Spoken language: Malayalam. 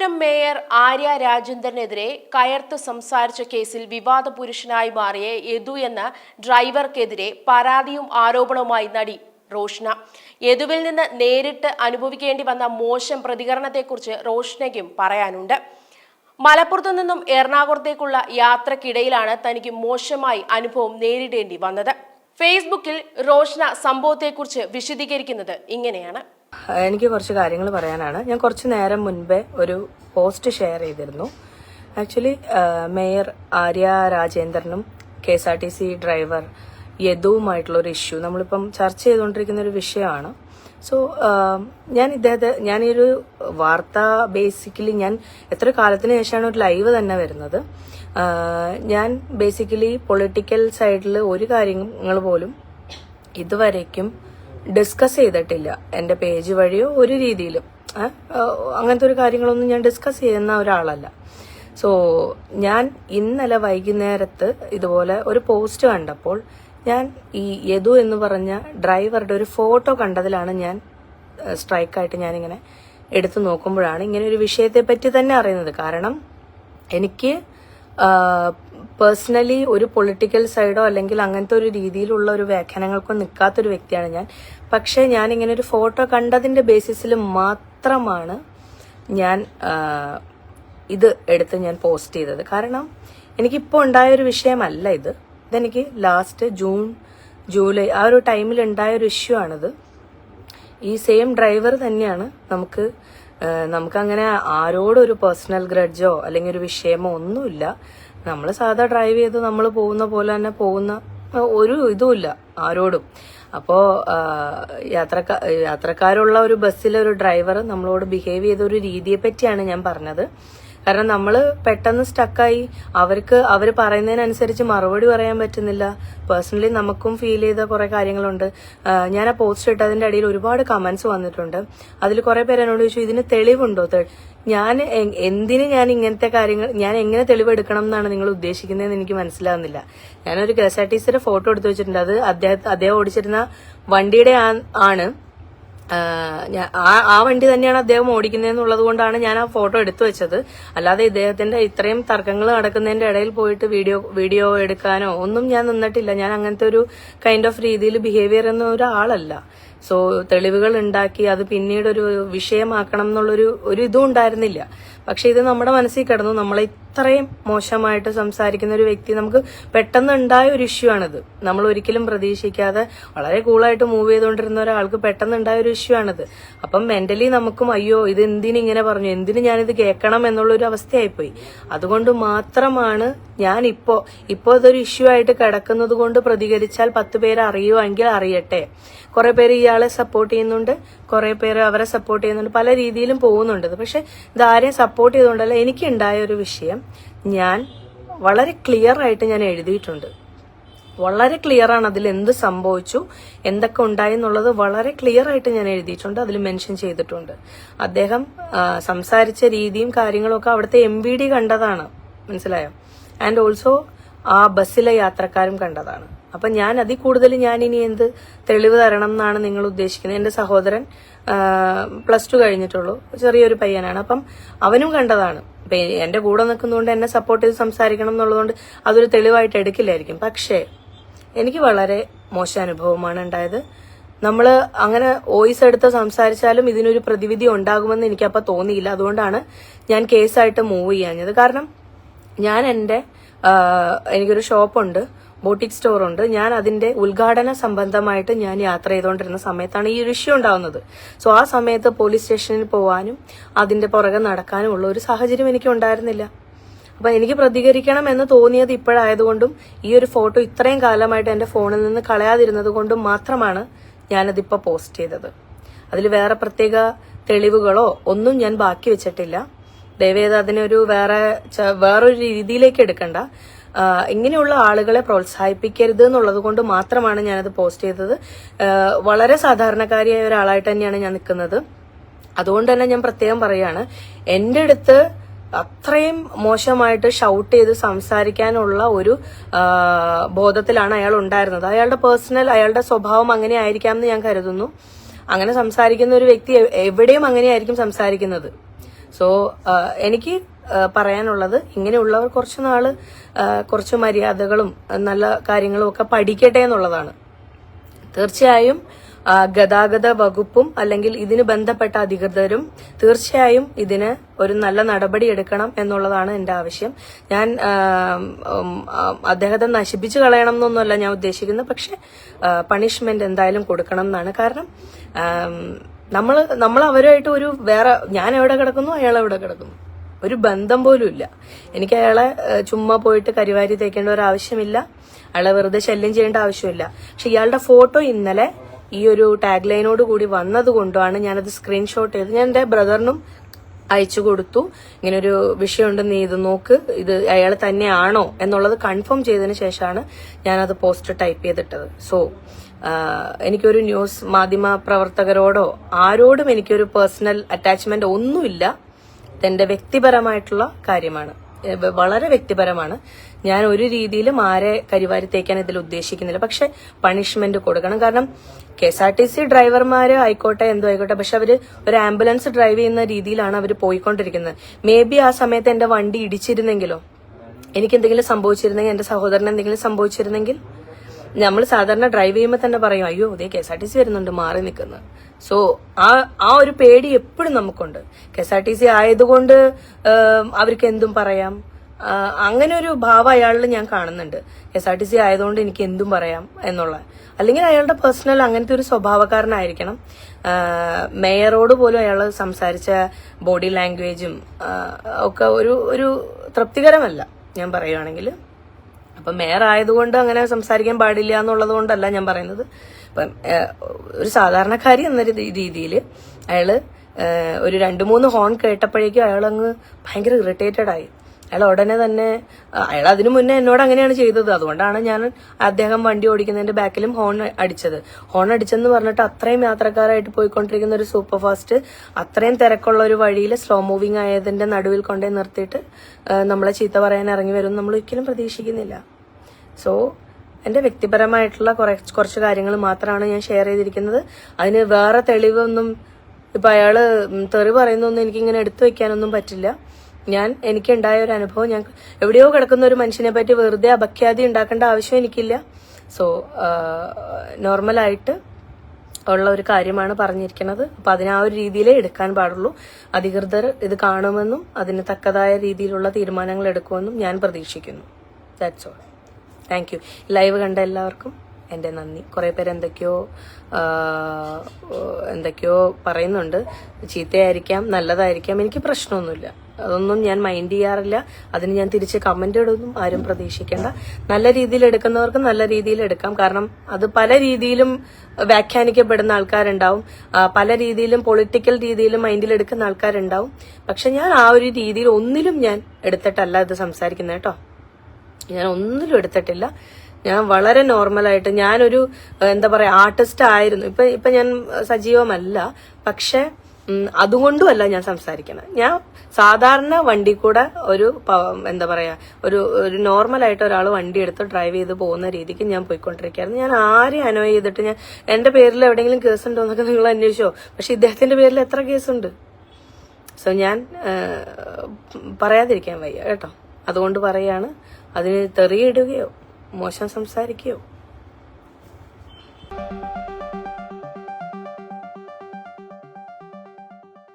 തിരുവനന്തപുരം മേയർ ആര്യ രാജേന്ദ്രനെതിരെ കയർത്ത് സംസാരിച്ച കേസിൽ വിവാദ പുരുഷനായി മാറിയ യദു എന്ന ഡ്രൈവർക്കെതിരെ പരാതിയും ആരോപണവുമായി നടി റോഷ്ന. യദുവിൽ നിന്ന് നേരിട്ട് അനുഭവിക്കേണ്ടി വന്ന മോശം പ്രതികരണത്തെക്കുറിച്ച് റോഷ്നയ്ക്കും പറയാനുണ്ട്. മലപ്പുറത്തു നിന്നും എറണാകുളത്തേക്കുള്ള യാത്രക്കിടയിലാണ് തനിക്ക് മോശമായി അനുഭവം നേരിടേണ്ടി വന്നത്. ഫേസ്ബുക്കിൽ റോഷ്ന സംഭവത്തെക്കുറിച്ച് വിശദീകരിക്കുന്നത് ഇങ്ങനെയാണ്. എനിക്ക് കുറച്ച് കാര്യങ്ങൾ പറയാനാണ്. ഞാൻ കുറച്ച് നേരം മുൻപേ ഒരു പോസ്റ്റ് ഷെയർ ചെയ്തിരുന്നു. ആക്ച്വലി മേയർ ആര്യ രാജേന്ദ്രനും KSRTC ഡ്രൈവർ യദുവുമായിട്ടുള്ള ഒരു ഇഷ്യൂ നമ്മളിപ്പം ചർച്ച ചെയ്തുകൊണ്ടിരിക്കുന്ന ഒരു വിഷയമാണ്. സോ ഞാൻ ഈ ഒരു വാർത്ത ബേസിക്കലി ഞാൻ എത്ര കാലത്തിന് ശേഷമാണ് ഒരു ലൈവ് തന്നെ വരുന്നത്. ഞാൻ ബേസിക്കലി പൊളിറ്റിക്കൽ സൈഡിൽ ഒരു കാര്യങ്ങൾ പോലും ഇതുവരേക്കും ഡിസ്കസ് ചെയ്തിട്ടില്ല. എൻ്റെ പേജ് വഴിയോ ഒരു രീതിയിലും അങ്ങനത്തെ ഒരു കാര്യങ്ങളൊന്നും ഞാൻ ഡിസ്കസ് ചെയ്യുന്ന ഒരാളല്ല. സോ ഞാൻ ഇന്നലെ വൈകുന്നേരത്ത് ഇതുപോലെ ഒരു പോസ്റ്റ് കണ്ടപ്പോൾ ഞാൻ ഈ യദു എന്ന് പറഞ്ഞ ഡ്രൈവറുടെ ഒരു ഫോട്ടോ കണ്ടതിലാണ് ഞാൻ സ്ട്രൈക്കായിട്ട് ഞാനിങ്ങനെ എടുത്തു നോക്കുമ്പോഴാണ് ഇങ്ങനെ ഒരു വിഷയത്തെ പറ്റി തന്നെ അറിയുന്നത്. കാരണം എനിക്ക് പേഴ്സണലി ഒരു പൊളിറ്റിക്കൽ സൈഡോ അല്ലെങ്കിൽ അങ്ങനത്തെ ഒരു രീതിയിലുള്ള ഒരു വ്യാഖ്യാനങ്ങൾക്കോ നിൽക്കാത്തൊരു വ്യക്തിയാണ് ഞാൻ. പക്ഷേ ഞാനിങ്ങനെ ഒരു ഫോട്ടോ കണ്ടതിന്റെ ബേസിസിൽ മാത്രമാണ് ഞാൻ ഇത് എടുത്ത് ഞാൻ പോസ്റ്റ് ചെയ്തത്. കാരണം എനിക്കിപ്പോൾ ഉണ്ടായൊരു വിഷയമല്ല ഇത്. ഇതെനിക്ക് ലാസ്റ്റ് ജൂൺ ജൂലൈ ആ ഒരു ടൈമിൽ ഉണ്ടായ ഒരു ഇഷ്യൂ ആണിത്. ഈ സെയിം ഡ്രൈവർ തന്നെയാണ് നമുക്കങ്ങനെ ആരോടൊരു പേഴ്സണൽ ഗ്രഡ്ജോ അല്ലെങ്കിൽ ഒരു വിഷയമോ ഒന്നുമില്ല. നമ്മൾ സാധാ ഡ്രൈവ് ചെയ്ത് നമ്മൾ പോകുന്ന പോലെ തന്നെ പോകുന്ന ഒരു ഇതുമില്ല ആരോടും. അപ്പോൾ യാത്രക്കാരുള്ള ഒരു ബസ്സിലെ ഒരു ഡ്രൈവർ നമ്മളോട് ബിഹേവ് ചെയ്ത ഒരു രീതിയെ പറ്റിയാണ് ഞാൻ പറഞ്ഞത്. കാരണം നമ്മൾ പെട്ടെന്ന് സ്റ്റക്കായി അവർ പറയുന്നതിനനുസരിച്ച് മറുപടി പറയാൻ പറ്റുന്നില്ല. പേഴ്സണലി നമുക്കും ഫീൽ ചെയ്ത കുറെ കാര്യങ്ങളുണ്ട്. ഞാൻ ആ പോസ്റ്റ് ഇട്ടതിന്റെ അടിയിൽ ഒരുപാട് കമന്റ്സ് വന്നിട്ടുണ്ട്. അതിൽ കുറെ പേര് എന്നോട് ചോദിച്ചു ഇതിന് തെളിവുണ്ടോ? ഞാൻ ഇങ്ങനത്തെ കാര്യങ്ങൾ ഞാൻ എങ്ങനെ തെളിവെടുക്കണം എന്നാണ് നിങ്ങൾ ഉദ്ദേശിക്കുന്നതെന്ന് എനിക്ക് മനസ്സിലാവുന്നില്ല. ഞാനൊരു KSRTCയുടെ ഫോട്ടോ എടുത്തു വെച്ചിട്ടുണ്ട്. അത് അദ്ദേഹം ഓടിച്ചിരുന്ന വണ്ടിയുടെ ആണ്. ആ വണ്ടി തന്നെയാണ് അദ്ദേഹം ഓടിക്കുന്നതെന്നുള്ളത് കൊണ്ടാണ് ഞാൻ ആ ഫോട്ടോ എടുത്തു വെച്ചത്. അല്ലാതെ ഇദ്ദേഹത്തിന്റെ ഇത്രയും തർക്കങ്ങൾ നടക്കുന്നതിന്റെ ഇടയിൽ പോയിട്ട് വീഡിയോ എടുക്കാനോ ഒന്നും ഞാൻ നിന്നിട്ടില്ല. ഞാൻ അങ്ങനത്തെ ഒരു കൈൻഡ് ഓഫ് രീതിയിൽ ബിഹേവിയർ എന്ന ഒരാളല്ല. സോ തെളിവുകൾ ഉണ്ടാക്കി അത് പിന്നീട് ഒരു വിഷയമാക്കണം എന്നുള്ളൊരു ഇതും ഉണ്ടായിരുന്നില്ല. പക്ഷെ ഇത് നമ്മുടെ മനസ്സിൽ കിടന്നു. നമ്മളെ ഇത്രയും മോശമായിട്ട് സംസാരിക്കുന്ന ഒരു വ്യക്തി നമുക്ക് പെട്ടെന്ന് ഉണ്ടായ ഒരു ഇഷ്യൂ ആണിത്. നമ്മൾ ഒരിക്കലും പ്രതീക്ഷിക്കാതെ വളരെ കൂളായിട്ട് മൂവ് ചെയ്തുകൊണ്ടിരുന്ന ഒരാൾക്ക് പെട്ടെന്ന് ഉണ്ടായ ഒരു ഇഷ്യൂ ആണിത്. അപ്പം മെന്റലി നമുക്കും അയ്യോ ഇത് എന്തിനിങ്ങനെ പറഞ്ഞു, എന്തിന് ഞാനിത് കേൾക്കണം എന്നുള്ളൊരു അവസ്ഥയായിപ്പോയി. അതുകൊണ്ട് മാത്രമാണ് ഞാൻ ഇപ്പോ ഇതൊരു ഇഷ്യൂ ആയിട്ട് കിടക്കുന്നത് കൊണ്ട് പ്രതികരിച്ചാൽ 10 പേര് അറിയുമെങ്കിൽ അറിയട്ടെ. കുറെ പേര് ഇയാളെ സപ്പോർട്ട് ചെയ്യുന്നുണ്ട്, കുറെ പേര് അവരെ സപ്പോർട്ട് ചെയ്യുന്നുണ്ട്, പല രീതിയിലും പോകുന്നുണ്ട്. പക്ഷെ ഇതാരെയും സപ്പോർട്ട് ചെയ്തുകൊണ്ടല്ല. എനിക്കുണ്ടായ ഒരു വിഷയം ഞാൻ വളരെ ക്ലിയർ ആയിട്ട് ഞാൻ എഴുതിയിട്ടുണ്ട്. വളരെ ക്ലിയർ ആണ് അതിൽ എന്ത് സംഭവിച്ചു, എന്തൊക്കെ ഉണ്ടായി എന്നുള്ളത് വളരെ ക്ലിയർ ആയിട്ട് ഞാൻ എഴുതിയിട്ടുണ്ട്. അതിൽ മെൻഷൻ ചെയ്തിട്ടുണ്ട്. അദ്ദേഹം സംസാരിച്ച രീതിയും കാര്യങ്ങളും ഒക്കെ അവിടുത്തെ MVD കണ്ടതാണ്, മനസ്സിലായോ? ആൻഡ് ഓൾസോ ആ ബസ്സിലെ യാത്രക്കാരും കണ്ടതാണ്. അപ്പൊ ഞാൻ അതിൽ കൂടുതൽ ഞാൻ ഇനി എന്ത് തെളിവ് തരണം എന്നാണ് നിങ്ങൾ ഉദ്ദേശിക്കുന്നത്? എന്റെ സഹോദരൻ +2 കഴിഞ്ഞിട്ടുള്ളൂ, ചെറിയൊരു പയ്യനാണ്. അപ്പം അവനും കണ്ടതാണ്. അപ്പൊ എന്റെ കൂടെ നിൽക്കുന്നതുകൊണ്ട് എന്നെ സപ്പോർട്ട് ചെയ്ത് സംസാരിക്കണം എന്നുള്ളതുകൊണ്ട് അതൊരു തെളിവായിട്ട് എടുക്കില്ലായിരിക്കും. പക്ഷേ എനിക്ക് വളരെ മോശം അനുഭവമാണ് ഉണ്ടായത്. നമ്മൾ അങ്ങനെ വോയിസ് എടുത്ത് സംസാരിച്ചാലും ഇതിനൊരു പ്രതിവിധി ഉണ്ടാകുമെന്ന് എനിക്കപ്പോൾ തോന്നിയില്ല. അതുകൊണ്ടാണ് ഞാൻ കേസായിട്ട് മൂവ് ചെയ്യാഞ്ഞത്. കാരണം ഞാൻ എനിക്കൊരു ഷോപ്പുണ്ട്, ബോട്ടിക് സ്റ്റോർ ഉണ്ട്. ഞാൻ അതിന്റെ ഉദ്ഘാടന സംബന്ധമായിട്ട് ഞാൻ യാത്ര ചെയ്തുകൊണ്ടിരുന്ന സമയത്താണ് ഈ ഒരു ഇഷ്യൂ ഉണ്ടാവുന്നത്. സോ ആ സമയത്ത് പോലീസ് സ്റ്റേഷനിൽ പോവാനും അതിന്റെ പുറകെ നടക്കാനും ഉള്ള ഒരു സാഹചര്യം എനിക്ക് ഉണ്ടായിരുന്നില്ല. അപ്പൊ എനിക്ക് പ്രതികരിക്കണം എന്ന് തോന്നിയത് ഇപ്പോഴായതുകൊണ്ടും ഈ ഒരു ഫോട്ടോ ഇത്രയും കാലമായിട്ട് എന്റെ ഫോണിൽ നിന്ന് കളയാതിരുന്നത് കൊണ്ടും മാത്രമാണ് ഞാനതിപ്പോ പോസ്റ്റ് ചെയ്തത്. അതിൽ വേറെ പ്രത്യേക തെളിവുകളോ ഒന്നും ഞാൻ ബാക്കി വെച്ചിട്ടില്ല. ദയവേത് അതിനൊരു വേറൊരു രീതിയിലേക്ക് എടുക്കണ്ട. ഇങ്ങനെയുള്ള ആളുകളെ പ്രോത്സാഹിപ്പിക്കരുത് എന്നുള്ളത് കൊണ്ട് മാത്രമാണ് ഞാനത് പോസ്റ്റ് ചെയ്തത്. വളരെ സാധാരണക്കാരിയായ ഒരാളായിട്ട് തന്നെയാണ് ഞാൻ നിൽക്കുന്നത്. അതുകൊണ്ട് തന്നെ ഞാൻ പ്രത്യേകം പറയാണ്, എന്റെ അടുത്ത് അത്രയും മോശമായിട്ട് ഷൗട്ട് ചെയ്ത് സംസാരിക്കാനുള്ള ഒരു ബോധത്തിലാണ് അയാൾ ഉണ്ടായിരുന്നത്. അയാളുടെ സ്വഭാവം അങ്ങനെ ആയിരിക്കാം എന്ന് ഞാൻ കരുതുന്നു. അങ്ങനെ സംസാരിക്കുന്ന ഒരു വ്യക്തി എവിടെയും അങ്ങനെയായിരിക്കും സംസാരിക്കുന്നത്. സോ എനിക്ക് പറയാനുള്ളത്, ഇങ്ങനെയുള്ളവർ കുറച്ച് മര്യാദകളും നല്ല കാര്യങ്ങളും ഒക്കെ പഠിക്കട്ടെ എന്നുള്ളതാണ്. തീർച്ചയായും ഗതാഗത വകുപ്പും അല്ലെങ്കിൽ ഇതിന് ബന്ധപ്പെട്ട അധികൃതരും തീർച്ചയായും ഇതിന് ഒരു നല്ല നടപടി എടുക്കണം എന്നുള്ളതാണ് എന്റെ ആവശ്യം. ഞാൻ അദ്ദേഹത്തെ നശിപ്പിച്ചു കളയണം എന്നൊന്നുമല്ല ഞാൻ ഉദ്ദേശിക്കുന്നത്, പക്ഷെ പണിഷ്മെന്റ് എന്തായാലും കൊടുക്കണം എന്നാണ്. കാരണം നമ്മൾ അവരുമായിട്ട് ഒരു ഞാൻ എവിടെ കിടക്കുന്നു അയാൾ എവിടെ കിടക്കുന്നു, ഒരു ബന്ധം പോലും ഇല്ല. എനിക്ക് അയാളെ ചുമ്മാ പോയിട്ട് കരിവാരി തേക്കേണ്ട ഒരു ആവശ്യമില്ല, അയാളെ വെറുതെ ശല്യം ചെയ്യേണ്ട ആവശ്യമില്ല. പക്ഷെ ഇയാളുടെ ഫോട്ടോ ഇന്നലെ ഈ ഒരു ടാഗ് ലൈനോട് കൂടി വന്നതുകൊണ്ടാണ് ഞാനത് സ്ക്രീൻഷോട്ട് ചെയ്ത് ഞാൻ എന്റെ ബ്രദറിനും അയച്ചു കൊടുത്തു. ഇങ്ങനൊരു വിഷയമുണ്ട്, നീ ഇത് നോക്ക്, ഇത് അയാൾ തന്നെയാണോ എന്നുള്ളത് കൺഫേം ചെയ്തതിന് ശേഷമാണ് ഞാനത് പോസ്റ്റ് ടൈപ്പ് ചെയ്തിട്ടത്. സോ എനിക്കൊരു ന്യൂസ് മാധ്യമ പ്രവർത്തകരോടോ ആരോടും എനിക്കൊരു പേഴ്സണൽ അറ്റാച്ച്മെന്റ് ഒന്നുമില്ല. ഇതെന്റെ വ്യക്തിപരമായിട്ടുള്ള കാര്യമാണ്, വളരെ വ്യക്തിപരമാണ്. ഞാൻ ഒരു രീതിയിലും ആരെ കരിവാരി തേക്കാൻ ഇതിൽ ഉദ്ദേശിക്കുന്നില്ല. പക്ഷെ പണിഷ്മെന്റ് കൊടുക്കണം. കാരണം KSRTC ഡ്രൈവർമാര് ആയിക്കോട്ടെ എന്തോ ആയിക്കോട്ടെ, പക്ഷെ അവര് ഒരു ആംബുലൻസ് ഡ്രൈവ് ചെയ്യുന്ന രീതിയിലാണ് അവർ പോയിക്കൊണ്ടിരിക്കുന്നത്. മേ ബി ആ സമയത്ത് എന്റെ വണ്ടി ഇടിച്ചിരുന്നെങ്കിലോ, എനിക്ക് എന്തെങ്കിലും സംഭവിച്ചിരുന്നെങ്കിൽ, എന്റെ സഹോദരൻ എന്തെങ്കിലും സംഭവിച്ചിരുന്നെങ്കിൽ, നമ്മൾ സാധാരണ ഡ്രൈവ് ചെയ്യുമ്പോൾ തന്നെ പറയും, അയ്യോ അതേ KSRTC വരുന്നുണ്ട്, മാറി നിൽക്കുന്നത്. സോ ആ ഒരു പേടി എപ്പോഴും നമുക്കുണ്ട്. KSRTC ആയതുകൊണ്ട് അവർക്ക് എന്തും പറയാം, അങ്ങനെ ഒരു ഭാവം അയാളിൽ ഞാൻ കാണുന്നുണ്ട്. KSRTC ആയതുകൊണ്ട് എനിക്ക് എന്തും പറയാം എന്നുള്ള, അല്ലെങ്കിൽ അയാളുടെ പേഴ്സണൽ അങ്ങനത്തെ ഒരു സ്വഭാവക്കാരനായിരിക്കണം. മേയറോട് പോലും അയാൾ സംസാരിച്ച ബോഡി ലാംഗ്വേജും ഒക്കെ ഒരു തൃപ്തികരമല്ല ഞാൻ പറയുകയാണെങ്കിൽ. അപ്പം മേയർ ആയതുകൊണ്ട് അങ്ങനെ സംസാരിക്കാൻ പാടില്ല എന്നുള്ളത് കൊണ്ടല്ല ഞാൻ പറയുന്നത്. ഇപ്പം ഒരു സാധാരണക്കാരി എന്ന രീതിയിൽ അയാള് ഒരു 2-3 ഹോൺ കേട്ടപ്പോഴേക്കും അയാളങ്ങ് ഭയങ്കര ഇറിറ്റേറ്റഡ് ആയി. അയാൾ ഉടനെ തന്നെ, അയാൾ അതിനു മുന്നേ എന്നോട് അങ്ങനെയാണ് ചെയ്തത്. അതുകൊണ്ടാണ് ഞാൻ അദ്ദേഹം വണ്ടി ഓടിക്കുന്നതിന്റെ ബാക്കിലും ഹോൺ അടിച്ചെന്ന് പറഞ്ഞിട്ട് അത്രയും യാത്രക്കാരായിട്ട് പോയിക്കൊണ്ടിരിക്കുന്ന ഒരു സൂപ്പർ ഫാസ്റ്റ്, അത്രയും തിരക്കുള്ള ഒരു വഴിയിൽ സ്ലോ മൂവിങ് ആയതിന്റെ നടുവിൽ കൊണ്ടേ നിർത്തിയിട്ട് നമ്മളെ ചീത്ത പറയാൻ ഇറങ്ങി വരും നമ്മൾ ഒരിക്കലും പ്രതീക്ഷിക്കുന്നില്ല. സോ എന്റെ വ്യക്തിപരമായിട്ടുള്ള കുറച്ച് കാര്യങ്ങൾ മാത്രമാണ് ഞാൻ ഷെയർ ചെയ്തിരിക്കുന്നത്. അതിന് വേറെ തെളിവൊന്നും, ഇപ്പൊ അയാള് തെറി പറയുന്നൊന്നും എനിക്കിങ്ങനെ എടുത്തു വെക്കാനൊന്നും പറ്റില്ല. എനിക്കുണ്ടായ ഒരു അനുഭവം, ഞാൻ എവിടെയോ കിടക്കുന്ന ഒരു മനുഷ്യനെ പറ്റി വെറുതെ അപഖ്യാതി ഉണ്ടാക്കേണ്ട ആവശ്യം എനിക്കില്ല. സോ നോർമലായിട്ട് ഉള്ള ഒരു കാര്യമാണ് പറഞ്ഞിരിക്കുന്നത്. അപ്പൊ അതിന് ആ ഒരു രീതിയിലേ എടുക്കാൻ പാടുള്ളൂ. അധികൃതർ ഇത് കാണുമെന്നും അതിന് തക്കതായ രീതിയിലുള്ള തീരുമാനങ്ങൾ എടുക്കുമെന്നും ഞാൻ പ്രതീക്ഷിക്കുന്നു. That's all. Thank you. Live കണ്ട എല്ലാവർക്കും എന്റെ നന്ദി. കുറെ പേര് എന്തൊക്കെയോ പറയുന്നുണ്ട്. ചീത്തയായിരിക്കാം, നല്ലതായിരിക്കാം, എനിക്ക് പ്രശ്നമൊന്നുമില്ല. അതൊന്നും ഞാൻ മൈൻഡ് ചെയ്യാറില്ല. അതിന് ഞാൻ തിരിച്ച് കമന്റ് ഇടുന്നു, ആരും പ്രതീക്ഷിക്കേണ്ട. നല്ല രീതിയിൽ എടുക്കുന്നവർക്ക് നല്ല രീതിയിൽ എടുക്കാം. കാരണം അത് പല രീതിയിലും വ്യാഖ്യാനിക്കപ്പെടുന്ന ആൾക്കാരുണ്ടാവും, പല രീതിയിലും പൊളിറ്റിക്കൽ രീതിയിലും മൈൻഡിൽ എടുക്കുന്ന ആൾക്കാരുണ്ടാവും. പക്ഷെ ഞാൻ ആ ഒരു രീതിയിൽ ഒന്നിലും ഞാൻ എടുത്തിട്ടല്ല ഇത് സംസാരിക്കുന്നത് കേട്ടോ. ഞാൻ ഒന്നിലും എടുത്തിട്ടില്ല. ഞാൻ വളരെ നോർമലായിട്ട്, ഞാനൊരു ആർട്ടിസ്റ്റ് ആയിരുന്നു. ഇപ്പൊ ഞാൻ സജീവമല്ല, പക്ഷെ അതുകൊണ്ടുമല്ല ഞാൻ സംസാരിക്കണം. ഞാൻ സാധാരണ വണ്ടി കൂടെ ഒരു ഒരു നോർമലായിട്ട് ഒരാൾ വണ്ടി എടുത്ത് ഡ്രൈവ് ചെയ്ത് പോകുന്ന രീതിക്ക് ഞാൻ പോയിക്കൊണ്ടിരിക്കുകയായിരുന്നു. ഞാൻ ആരെയും അനോയ് ചെയ്തിട്ട് എന്റെ പേരിൽ എവിടെയെങ്കിലും കേസ് ഉണ്ടോ എന്നൊക്കെ നിങ്ങൾ അന്വേഷിച്ചോ. പക്ഷെ ഇദ്ദേഹത്തിന്റെ പേരിൽ എത്ര കേസുണ്ട്? സോ ഞാൻ പറയാതിരിക്കാൻ വയ്യ കേട്ടോ. അതുകൊണ്ട് പറയാണ്, അതിന് തെറിയിടുകയോ മോശം സംസാരിക്കുകയോ